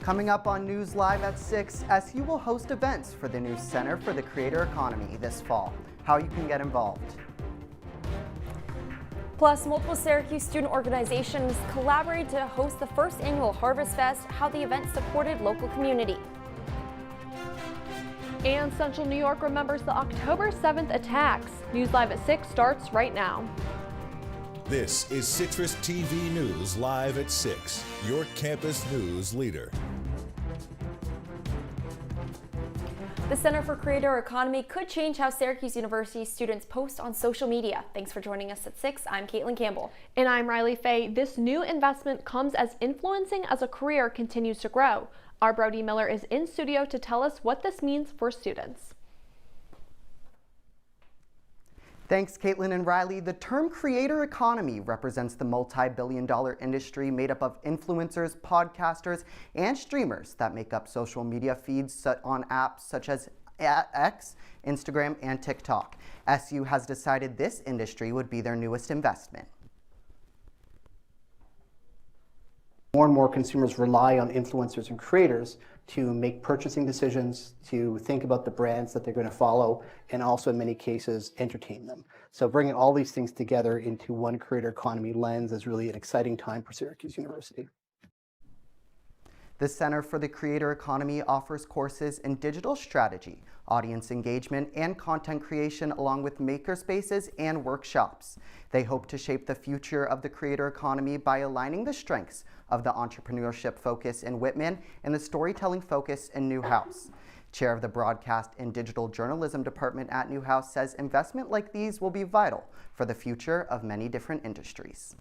Coming up on News Live at 6, SU will host events for the new Center for the Creator Economy this fall. How you can get involved. Plus, multiple Syracuse student organizations collaborated to host the first annual Harvest Fest, how the event supported local community. And Central New York remembers the October 7th attacks. News Live at 6 starts right now. This is CitrusTV News Live at 6, your campus news leader. The Center for Creator Economy could change how Syracuse University students post on social media. Thanks for joining us at 6. I'm Kaitlin Campbell. And I'm Riley Faye. This new investment comes as influencing as a career continues to grow. Our Brody Miller is in studio to tell us what this means for students. Thanks, Kaitlin and Riley. The term creator economy represents the multi-billion-dollar industry made up of influencers, podcasters, and streamers that make up social media feeds on apps such as X, Instagram, and TikTok. SU has decided this industry would be their newest investment. More and more consumers rely on influencers and creators to make purchasing decisions, to think about the brands that they're going to follow, and also in many cases entertain them. So bringing all these things together into one creator economy lens is really an exciting time for Syracuse University. The Center for the Creator Economy offers courses in digital strategy, audience engagement, and content creation, along with makerspaces and workshops. They hope to shape the future of the creator economy by aligning the strengths of the entrepreneurship focus in Whitman and the storytelling focus in Newhouse. Chair of the Broadcast and Digital Journalism Department at Newhouse says investment like these will be vital for the future of many different industries.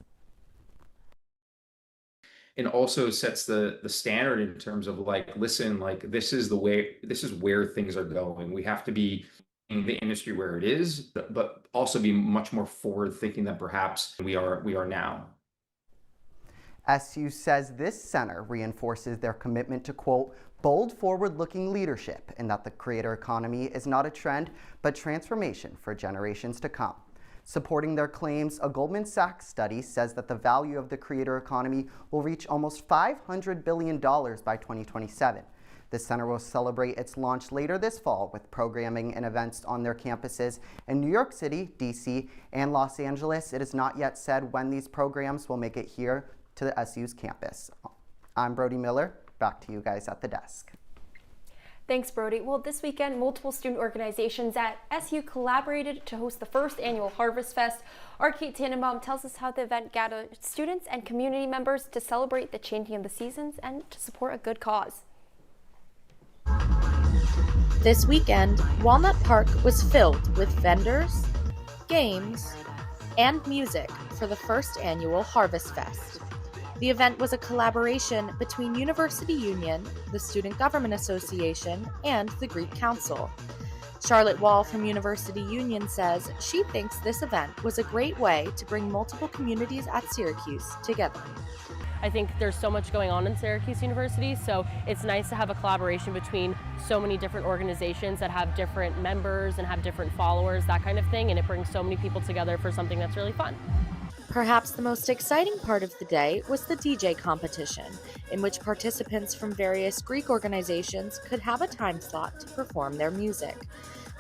And also sets the standard in terms of like, listen, like this is the way, this is where things are going. We have to be in the industry where it is, but also be much more forward thinking than perhaps we are now. SU says this center reinforces their commitment to, quote, bold, forward-looking leadership, and that the creator economy is not a trend, but transformation for generations to come. Supporting their claims, a Goldman Sachs study says that the value of the creator economy will reach almost $500 billion by 2027. The center will celebrate its launch later this fall with programming and events on their campuses in New York City, DC, and Los Angeles. It is not yet said when these programs will make it here to the SU's campus. I'm Brody Miller. Back to you guys at the desk. Thanks, Brody. Well, this weekend, multiple student organizations at SU collaborated to host the first annual Harvest Fest. Our Kate Tannenbaum tells us how the event gathered students and community members to celebrate the changing of the seasons and to support a good cause. This weekend, Walnut Park was filled with vendors, games, and music for the first annual Harvest Fest. The event was a collaboration between University Union, the Student Government Association, and the Greek Council. Charlotte Wall from University Union says she thinks this event was a great way to bring multiple communities at Syracuse together. I think there's so much going on in Syracuse University, so it's nice to have a collaboration between so many different organizations that have different members and have different followers, that kind of thing, and it brings so many people together for something that's really fun. Perhaps the most exciting part of the day was the DJ competition, in which participants from various Greek organizations could have a time slot to perform their music.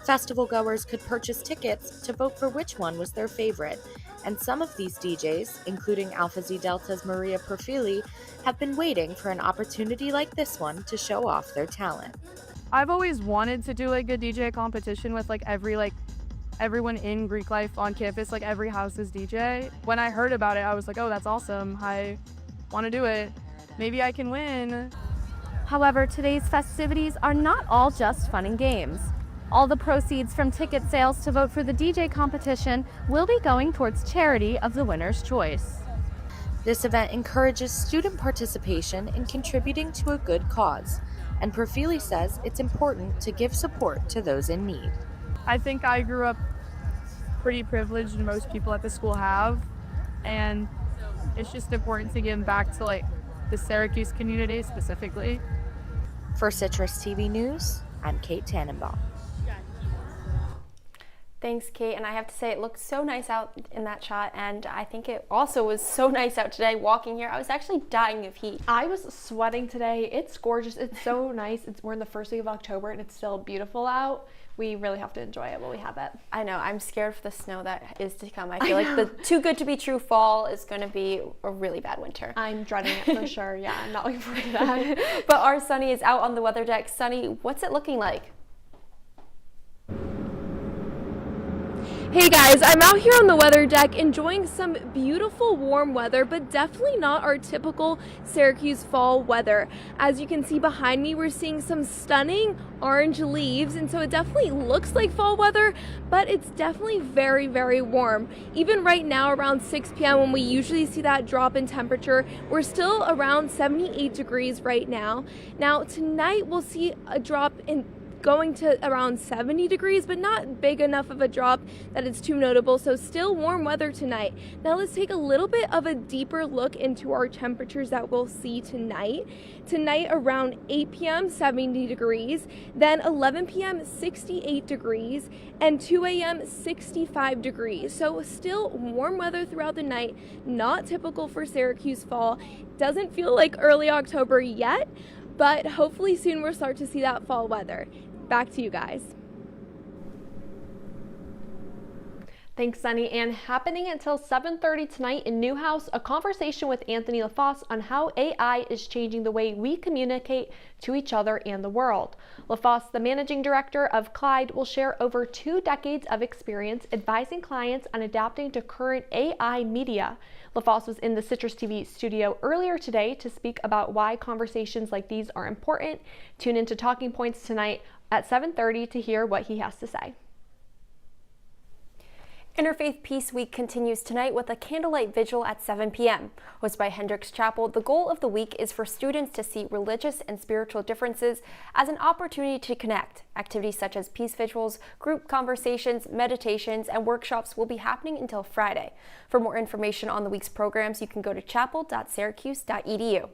Festival goers could purchase tickets to vote for which one was their favorite, and some of these DJs, including Alpha Xi Delta's Maria Perfili, have been waiting for an opportunity like this one to show off their talent. I've always wanted to do like a DJ competition with everyone in Greek life on campus, like every house's DJ. When I heard about it, I was like, oh, that's awesome. I want to do it. Maybe I can win. However, today's festivities are not all just fun and games. All the proceeds from ticket sales to vote for the DJ competition will be going towards charity of the winner's choice. This event encourages student participation in contributing to a good cause, and Perfili says it's important to give support to those in need. I think I grew up pretty privileged, and most people at the school have, and it's just important to give back to the Syracuse community specifically. For CitrusTV News, I'm Kate Tannenbaum. Thanks, Kate. And I have to say, it looked so nice out in that shot. And I think it also was so nice out today walking here. I was actually dying of heat. I was sweating today. It's gorgeous. It's so nice. We're in the first week of October and it's still beautiful out. We really have to enjoy it while we have it. I know. I'm scared for the snow that is to come. I feel like the too good to be true fall is going to be a really bad winter. I'm dreading it for sure. Yeah, I'm not looking forward to that. But our Sunny is out on the weather deck. Sunny, what's it looking like? Hey guys, I'm out here on the weather deck enjoying some beautiful warm weather, but definitely not our typical Syracuse fall weather. As you can see behind me, we're seeing some stunning orange leaves, and so it definitely looks like fall weather, but it's definitely very, very warm. Even right now around 6 p.m. when we usually see that drop in temperature, we're still around 78 degrees right now. Now tonight we'll see a drop in going to around 70 degrees, but not big enough of a drop that it's too notable, so still warm weather tonight. Now let's take a little bit of a deeper look into our temperatures that we'll see tonight. Tonight around 8 p.m. 70 degrees, then 11 p.m. 68 degrees, and 2 a.m. 65 degrees. So still warm weather throughout the night, not typical for Syracuse fall. Doesn't feel like early October yet, but hopefully soon we'll start to see that fall weather. Back to you guys. Thanks, Sunny. And happening until 7:30 tonight in Newhouse, a conversation with Anthony LaFosse on how AI is changing the way we communicate to each other and the world. LaFosse, the managing director of Clyde, will share over 2 decades of experience advising clients on adapting to current AI media. LaFosse was in the CitrusTV studio earlier today to speak about why conversations like these are important. Tune into Talking Points tonight at 7:30 to hear what he has to say. Interfaith Peace Week continues tonight with a candlelight vigil at 7 p.m. Hosted by Hendricks Chapel, the goal of the week is for students to see religious and spiritual differences as an opportunity to connect. Activities such as peace vigils, group conversations, meditations, and workshops will be happening until Friday. For more information on the week's programs, you can go to chapel.syracuse.edu.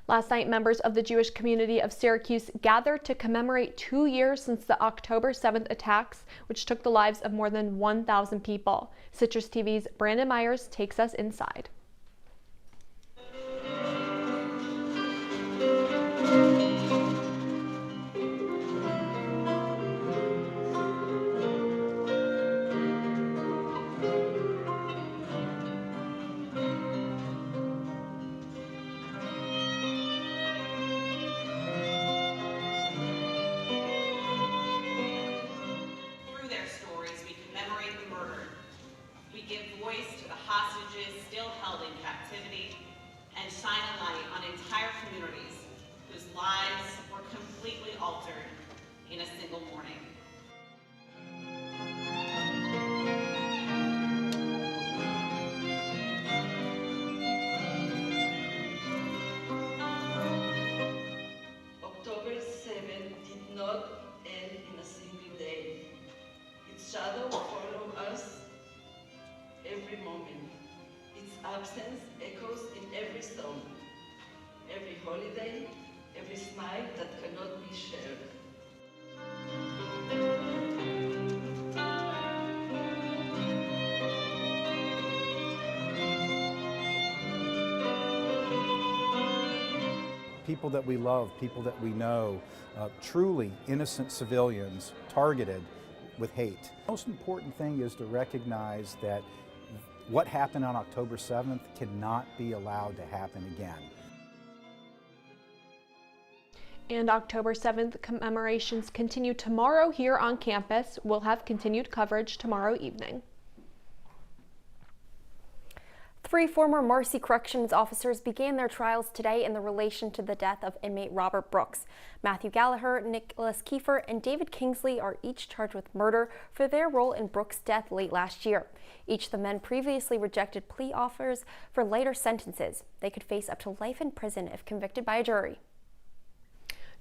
Last night, members of the Jewish community of Syracuse gathered to commemorate 2 years since the October 7th attacks, which took the lives of more than 1,000 people. Citrus TV's Brandon Myers takes us inside. Shine a light on entire communities whose lives were completely altered in a single morning. October 7th did not end in a single day. Its shadow followed us every moment. Its absence echoes in every song, every holiday, every smile that cannot be shared. People that we love, people that we know, truly innocent civilians targeted with hate. The most important thing is to recognize that what happened on October 7th cannot be allowed to happen again. And October 7th commemorations continue tomorrow here on campus. We'll have continued coverage tomorrow evening. 3 former Marcy Corrections officers began their trials today in the relation to the death of inmate Robert Brooks. Matthew Gallagher, Nicholas Kiefer, and David Kingsley are each charged with murder for their role in Brooks' death late last year. Each of the men previously rejected plea offers for lighter sentences. They could face up to life in prison if convicted by a jury.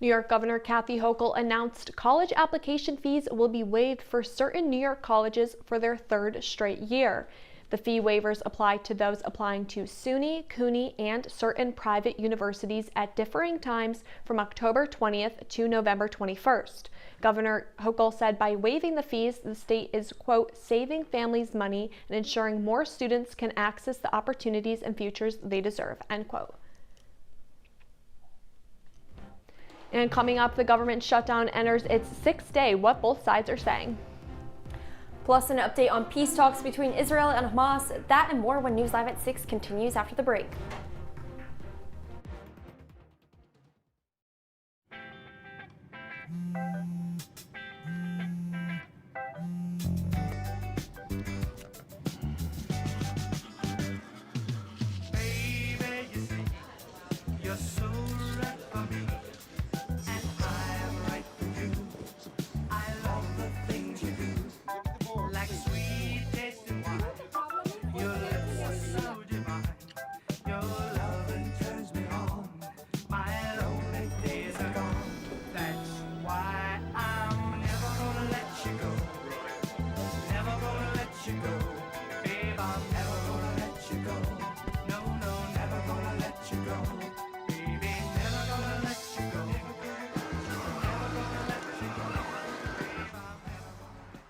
New York Governor Kathy Hochul announced college application fees will be waived for certain New York colleges for their 3rd straight year. The fee waivers apply to those applying to SUNY, CUNY, and certain private universities at differing times from October 20th to November 21st. Governor Hochul said by waiving the fees, the state is, quote, saving families money and ensuring more students can access the opportunities and futures they deserve, end quote. And coming up, the government shutdown enters its 6th day, what both sides are saying. Plus, an update on peace talks between Israel and Hamas. That and more when News Live at 6 continues after the break.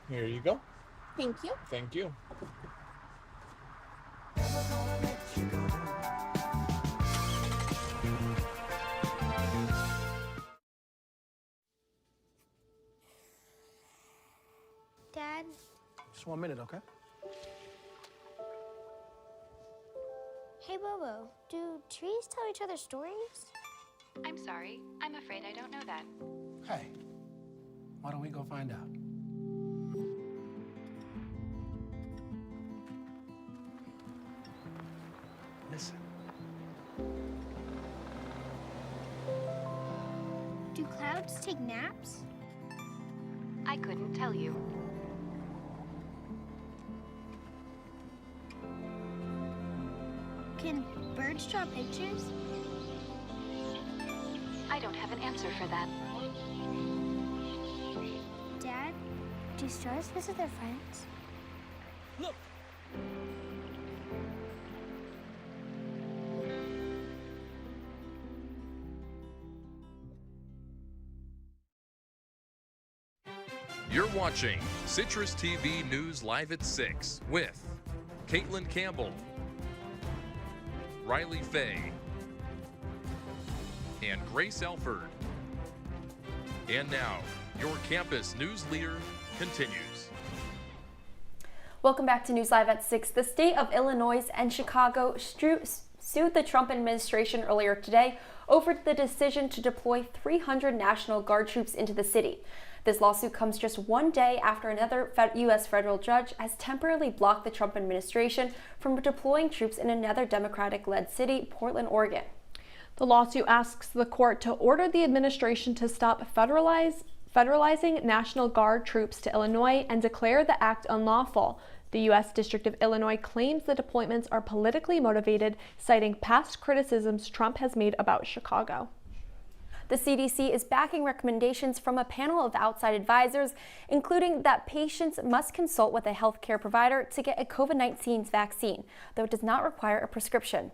Here you go. Thank you. Thank you. Dad? Just 1 minute, okay? Hey, Bobo, do trees tell each other stories? I'm sorry. I'm afraid I don't know that. Hey, why don't we go find out? Listen. Do clouds take naps? I couldn't tell you. Can birds draw pictures? I don't have an answer for that. Dad, do stars visit their friends? Look! You're watching Citrus TV News Live at 6 with Kaitlin Campbell, Riley Fay, and Grace Elford. And now, your campus news leader continues. Welcome back to News Live at 6. The state of Illinois and Chicago sued the Trump administration earlier today over the decision to deploy 300 National Guard troops into the city. This lawsuit comes just one day after another U.S. federal judge has temporarily blocked the Trump administration from deploying troops in another Democratic-led city, Portland, Oregon. The lawsuit asks the court to order the administration to stop federalizing National Guard troops to Illinois and declare the act unlawful. The U.S. District of Illinois claims the deployments are politically motivated, citing past criticisms Trump has made about Chicago. The CDC is backing recommendations from a panel of outside advisors, including that patients must consult with a healthcare provider to get a COVID-19 vaccine, though it does not require a prescription.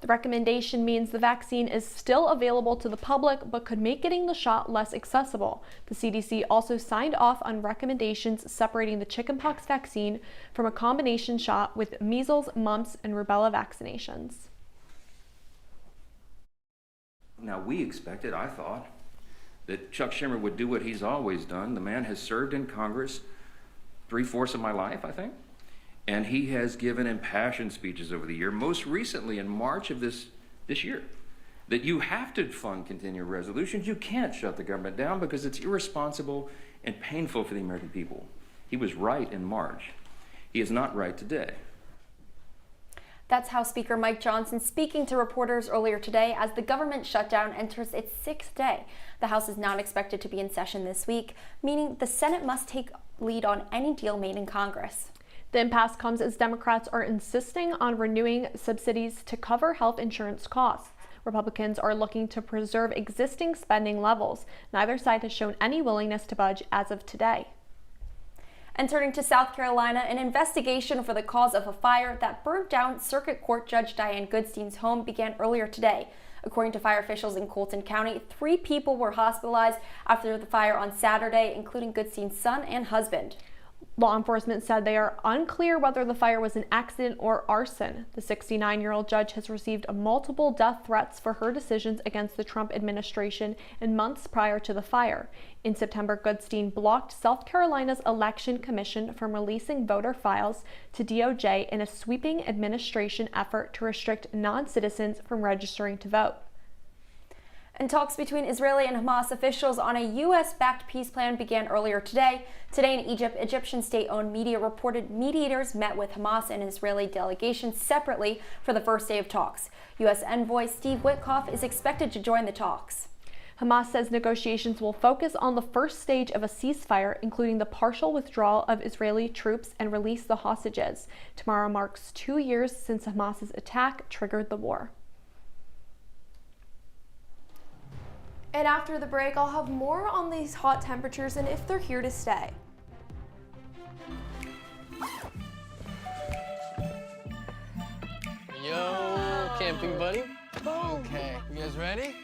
The recommendation means the vaccine is still available to the public, but could make getting the shot less accessible. The CDC also signed off on recommendations separating the chickenpox vaccine from a combination shot with measles, mumps, and rubella vaccinations. Now, we expected, I thought, that Chuck Schumer would do what he's always done. The man has served in Congress 3/4 of my life, I think, and he has given impassioned speeches over the year, most recently in March of this year, that you have to fund continuing resolutions. You can't shut the government down because it's irresponsible and painful for the American people. He was right in March. He is not right today. That's House Speaker Mike Johnson speaking to reporters earlier today as the government shutdown enters its 6th day. The House is not expected to be in session this week, meaning the Senate must take lead on any deal made in Congress. The impasse comes as Democrats are insisting on renewing subsidies to cover health insurance costs. Republicans are looking to preserve existing spending levels. Neither side has shown any willingness to budge as of today. And turning to South Carolina, an investigation for the cause of a fire that burned down Circuit Court Judge Diane Goodstein's home began earlier today. According to fire officials in Colton County, 3 people were hospitalized after the fire on Saturday, including Goodstein's son and husband. Law enforcement said they are unclear whether the fire was an accident or arson. The 69-year-old judge has received multiple death threats for her decisions against the Trump administration in months prior to the fire. In September, Goodstein blocked South Carolina's Election Commission from releasing voter files to DOJ in a sweeping administration effort to restrict non-citizens from registering to vote. And talks between Israeli and Hamas officials on a U.S.-backed peace plan began earlier today. Today in Egypt, Egyptian state-owned media reported mediators met with Hamas and Israeli delegations separately for the first day of talks. U.S. envoy Steve Witkoff is expected to join the talks. Hamas says negotiations will focus on the first stage of a ceasefire, including the partial withdrawal of Israeli troops and release the hostages. Tomorrow marks 2 years since Hamas's attack triggered the war. And after the break, I'll have more on these hot temperatures and if they're here to stay. Yo, camping buddy. Okay, you guys ready?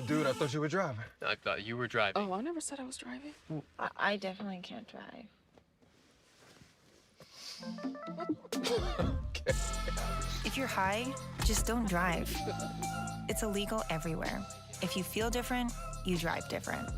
Dude, I thought you were driving. I thought you were driving. Oh, I never said I was driving. I definitely can't drive. Okay. If you're high, just don't drive. It's illegal everywhere. If you feel different, you drive different.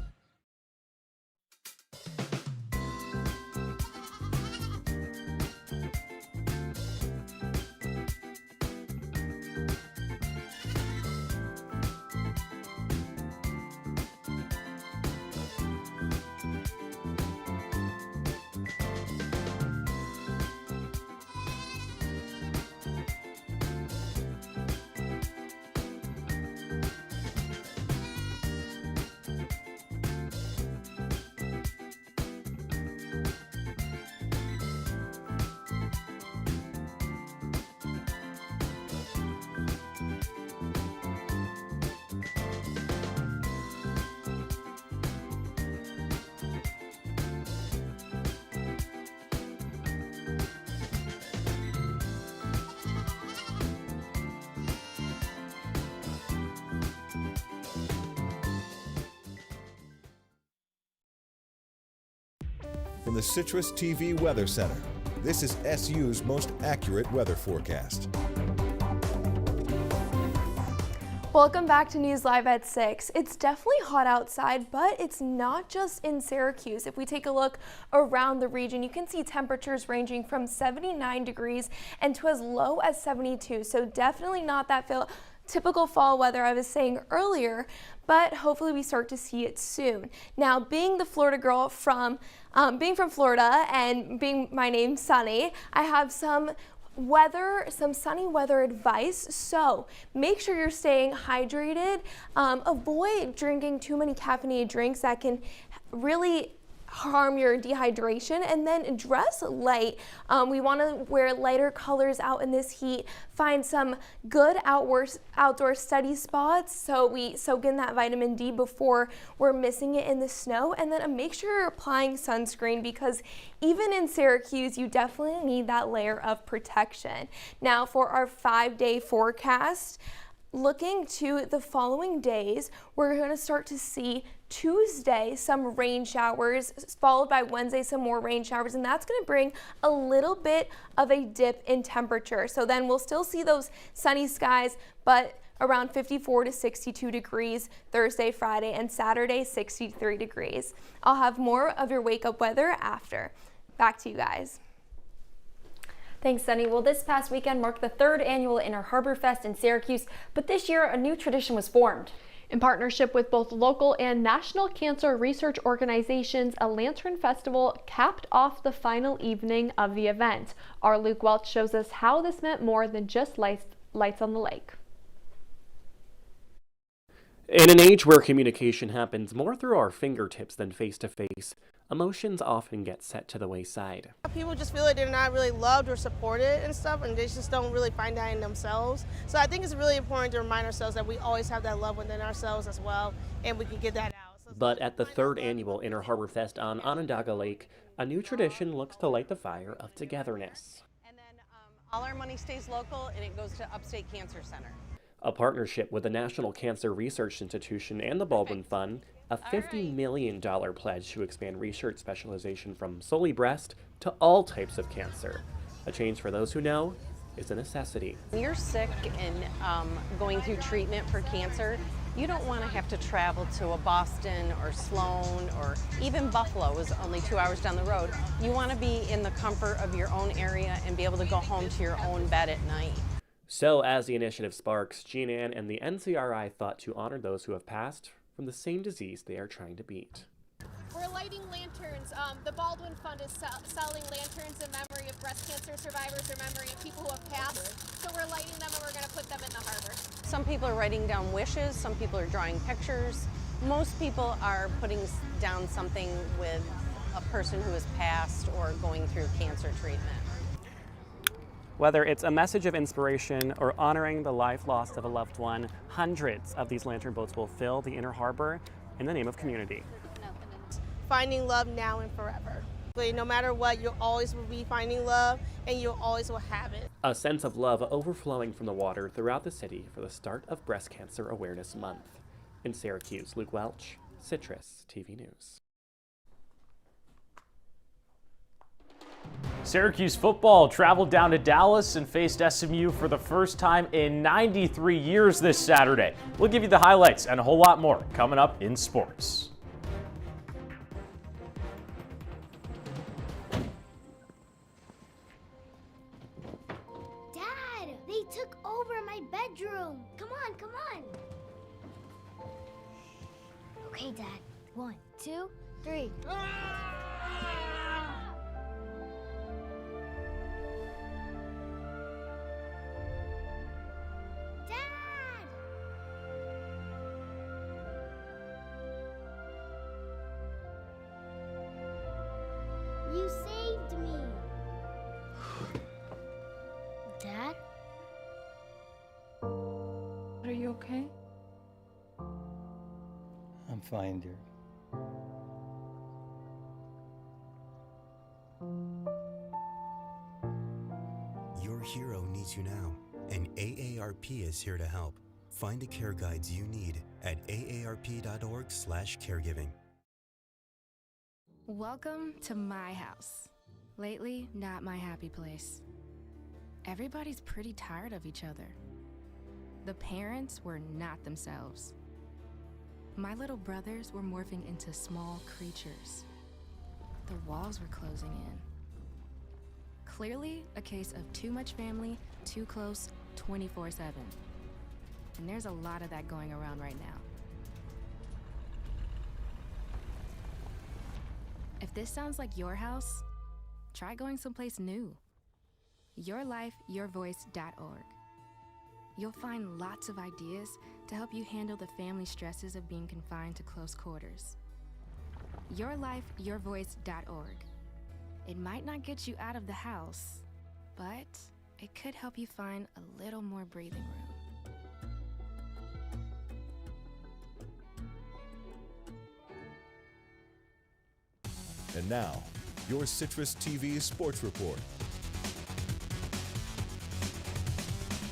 From the CitrusTV Weather Center, this is SU's most accurate weather forecast. Welcome back to News Live at 6. It's definitely hot outside, but it's not just in Syracuse. If we take a look around the region, you can see temperatures ranging from 79 degrees and to as low as 72. So definitely not that typical fall weather I was saying earlier, but hopefully we start to see it soon. Now, being the Florida girl being from Florida and being my name Sunny, I have some sunny weather advice. So make sure you're staying hydrated. Avoid drinking too many caffeinated drinks that can really harm your dehydration, and then dress light. We want to wear lighter colors out in this heat. Find some good outdoor study spots so we soak in that vitamin D before we're missing it in the snow, and then make sure you're applying sunscreen, because even in Syracuse you definitely need that layer of protection. Now for our 5-day forecast, looking to the following days, we're going to start to see Tuesday some rain showers, followed by Wednesday some more rain showers, and that's going to bring a little bit of a dip in temperature. So then we'll still see those sunny skies, but around 54 to 62 degrees Thursday, Friday, and Saturday 63 degrees. I'll have more of your wake up weather after. Back to you guys. Thanks, Sunny. Well, this past weekend marked the 3rd annual Inner Harbor Fest in Syracuse, but this year a new tradition was formed. In partnership with both local and national cancer research organizations, a Lantern Festival capped off the final evening of the event. Our Luke Welch shows us how this meant more than just lights on the lake. In an age where communication happens more through our fingertips than face-to-face, emotions often get set to the wayside. People just feel like they're not really loved or supported and stuff, and they just don't really find that in themselves. So I think it's really important to remind ourselves that we always have that love within ourselves as well, and we can get that out. So But at the 3rd annual Inner Harbor Fest on Onondaga Lake, a new tradition looks to light the fire of togetherness. All our money stays local and it goes to Upstate Cancer Center. A partnership with the National Cancer Research Institution and the Baldwin Fund, a $50 million pledge to expand research specialization from solely breast to all types of cancer. A change for those who know is a necessity. When you're sick and going through treatment for cancer, you don't want to have to travel to a Boston or Sloan or even Buffalo is only 2 hours down the road. You want to be in the comfort of your own area and be able to go home to your own bed at night. So as the initiative sparks, Jean Ann and the NCRI thought to honor those who have passed from the same disease they are trying to beat. We're lighting lanterns. The Baldwin Fund is selling lanterns in memory of breast cancer survivors or memory of people who have passed. So we're lighting them and we're going to put them in the harbor. Some people are writing down wishes, some people are drawing pictures. Most people are putting down something with a person who has passed or going through cancer treatment. Whether it's a message of inspiration or honoring the life lost of a loved one, hundreds of these lantern boats will fill the Inner Harbor in the name of community. Finding love now and forever. No matter what, you always will be finding love and you always will have it. A sense of love overflowing from the water throughout the city for the start of Breast Cancer Awareness Month. In Syracuse, Luke Welch, Citrus TV News. Syracuse football traveled down to Dallas and faced SMU for the first time in 93 years this Saturday. We'll give you the highlights and a whole lot more coming up in sports. Dad, they took over my bedroom. Come on, come on. Okay, Dad. 1, 2, 3. You saved me. Dad? Are you okay? I'm fine, dear. Your hero needs you now, and AARP is here to help. Find the care guides you need at aarp.org/caregiving. Welcome to my house. Lately, not my happy place. Everybody's pretty tired of each other. The parents were not themselves. My little brothers were morphing into small creatures. The walls were closing in. Clearly, a case of too much family, too close, 24/7. And there's a lot of that going around right now. If this sounds like your house, try going someplace new. YourLifeYourVoice.org. You'll find lots of ideas to help you handle the family stresses of being confined to close quarters. YourLifeYourVoice.org. It might not get you out of the house, but it could help you find a little more breathing room. And now, your Citrus TV Sports Report.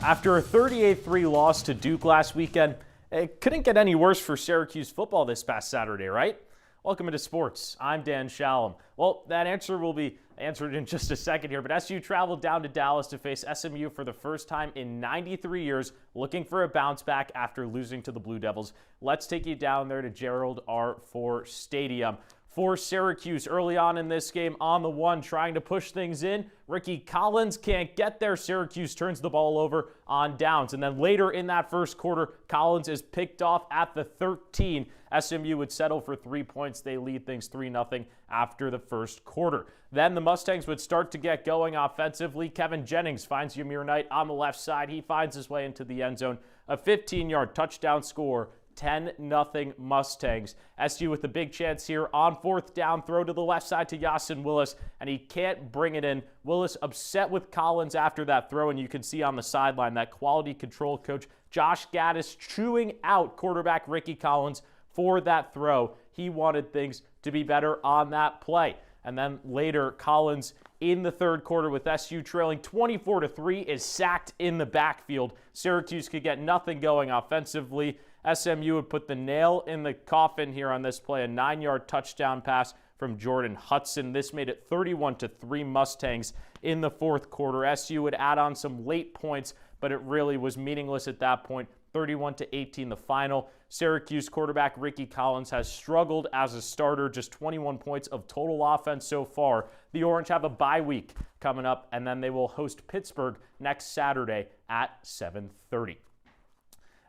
After a 38-3 loss to Duke last weekend, it couldn't get any worse for Syracuse football this past Saturday, right? Welcome into sports. I'm Dan Shalam. Well, that answer will be answered in just a second here, but SU traveled down to Dallas to face SMU for the first time in 93 years, looking for a bounce back after losing to the Blue Devils. Let's take you down there to Gerald R. Ford Stadium. For Syracuse early on in this game, on the one, trying to push things in. Ricky Collins can't get there. Syracuse turns the ball over on downs. And then later in that first quarter, Collins is picked off at the 13. SMU would settle for 3 points. They lead things 3-0 after the first quarter. Then the Mustangs would start to get going offensively. Kevin Jennings finds Ymir Knight on the left side. He finds his way into the end zone. A 15-yard touchdown score. 10-0 Mustangs. SU with a big chance here on fourth down. Throw to the left side to Yasin Willis, and he can't bring it in. Willis upset with Collins after that throw, and you can see on the sideline that quality control coach Josh Gaddis chewing out quarterback Ricky Collins for that throw. He wanted things to be better on that play. And then later, Collins in the third quarter with SU trailing 24-3 is sacked in the backfield. Syracuse could get nothing going offensively. SMU would put the nail in the coffin here on this play, a 9-yard touchdown pass from Jordan Hudson. This made it 31-3 Mustangs in the fourth quarter. SU would add on some late points, but it really was meaningless at that point. 31-18 the final. Syracuse quarterback Ricky Collins has struggled as a starter, just 21 points of total offense so far. The Orange have a bye week coming up, and then they will host Pittsburgh next Saturday at 7:30.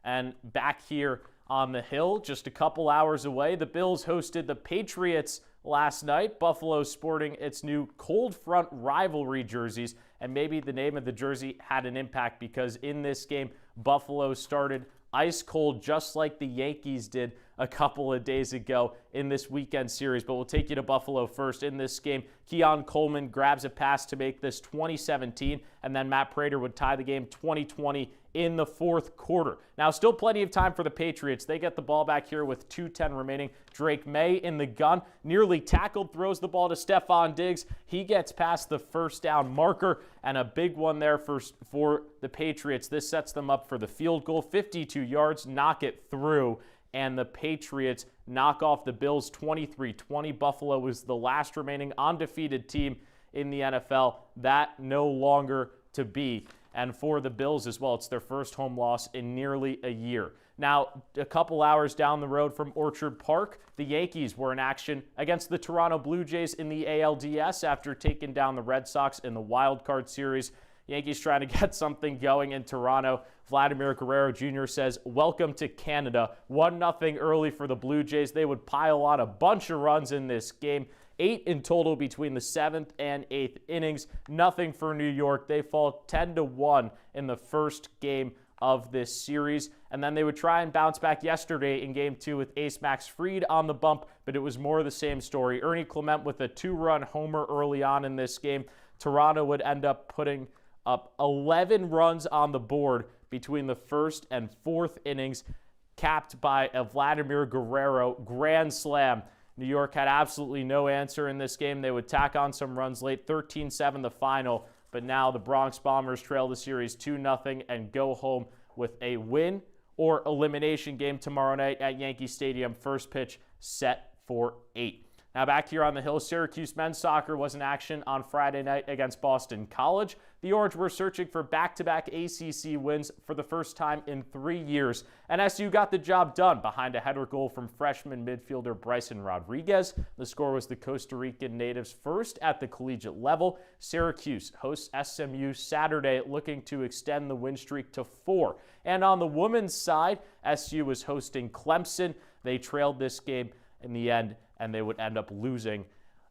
And back here on the Hill, just a couple hours away, the Bills hosted the Patriots last night. Buffalo sporting its new cold front rivalry jerseys, and maybe the name of the jersey had an impact because in this game, Buffalo started ice cold just like the Yankees did a couple of days ago in this weekend series. But we'll take you to Buffalo first. In this game, Keon Coleman grabs a pass to make this 20-17, and then Matt Prater would tie the game 20-20 in the fourth quarter. Now, still plenty of time for the Patriots. They get the ball back here with 2:10 remaining. Drake May in the gun, nearly tackled, throws the ball to Stephon Diggs. He gets past the first down marker, and a big one there for the Patriots. This sets them up for the field goal, 52 yards, knock it through, and the Patriots knock off the Bills 23-20. Buffalo was the last remaining undefeated team in the NFL. That no longer to be. And for the Bills as well, it's their first home loss in nearly a year. Now, a couple hours down the road from Orchard Park, the Yankees were in action against the Toronto Blue Jays in the ALDS after taking down the Red Sox in the wild card series. Yankees trying to get something going in Toronto. Vladimir Guerrero Jr. says, "Welcome to Canada." 1-0 early for the Blue Jays. They would pile on a bunch of runs in this game. 8 in total between the 7th and 8th innings. Nothing for New York. They fall 10-1 in the first game of this series. And then they would try and bounce back yesterday in Game 2 with Ace Max Fried on the bump, but it was more of the same story. Ernie Clement with a 2-run homer early on in this game. Toronto would end up putting up 11 runs on the board between the first and fourth innings, capped by a Vladimir Guerrero grand slam. New York had absolutely no answer in this game. They would tack on some runs late, 13-7 the final, but now the Bronx Bombers trail the series 2-0 and go home with a win or elimination game tomorrow night at Yankee Stadium. First pitch set for 8. Now back here on the Hill, Syracuse men's soccer was in action on Friday night against Boston College. The Orange were searching for back-to-back ACC wins for the first time in 3 years. And SU got the job done behind a header goal from freshman midfielder Bryson Rodriguez. The score was the Costa Rican natives' first at the collegiate level. Syracuse hosts SMU Saturday, looking to extend the win streak to 4. And on the women's side, SU was hosting Clemson. They trailed this game in the end, and they would end up losing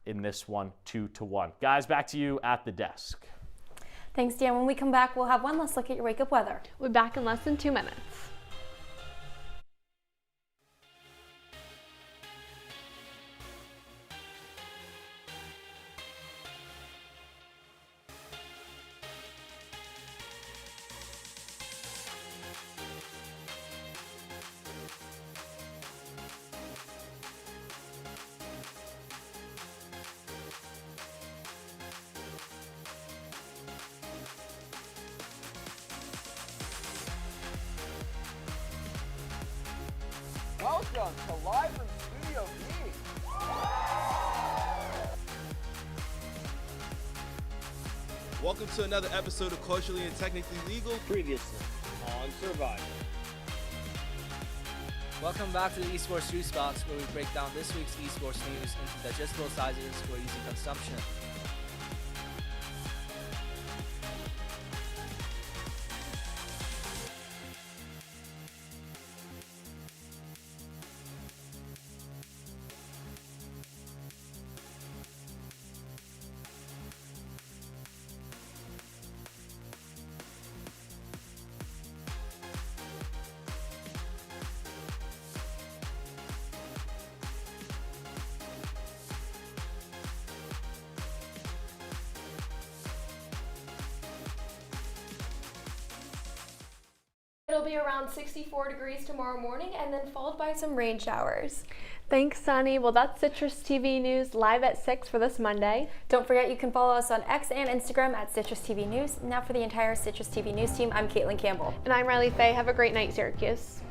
in this one 2-1. Guys, back to you at the desk. Thanks, Dan. When we come back, we'll have one last look at your wake-up weather. We'll be back in less than 2 minutes. Welcome to Live from Studio B. Welcome to another episode of Culturally and Technically Legal. Previously on Survivor. Welcome back to the Esports Juice Box, where we break down this week's esports news into digestible sizes for easy consumption. It'll be around 64 degrees tomorrow morning and then followed by some rain showers. Thanks, Sunny. Well, that's Citrus TV News live at 6 for this Monday. Don't forget you can follow us on X and Instagram at Citrus TV News. Now for the entire Citrus TV News team, I'm Kaitlin Campbell. And I'm Riley Faye. Have a great night, Syracuse.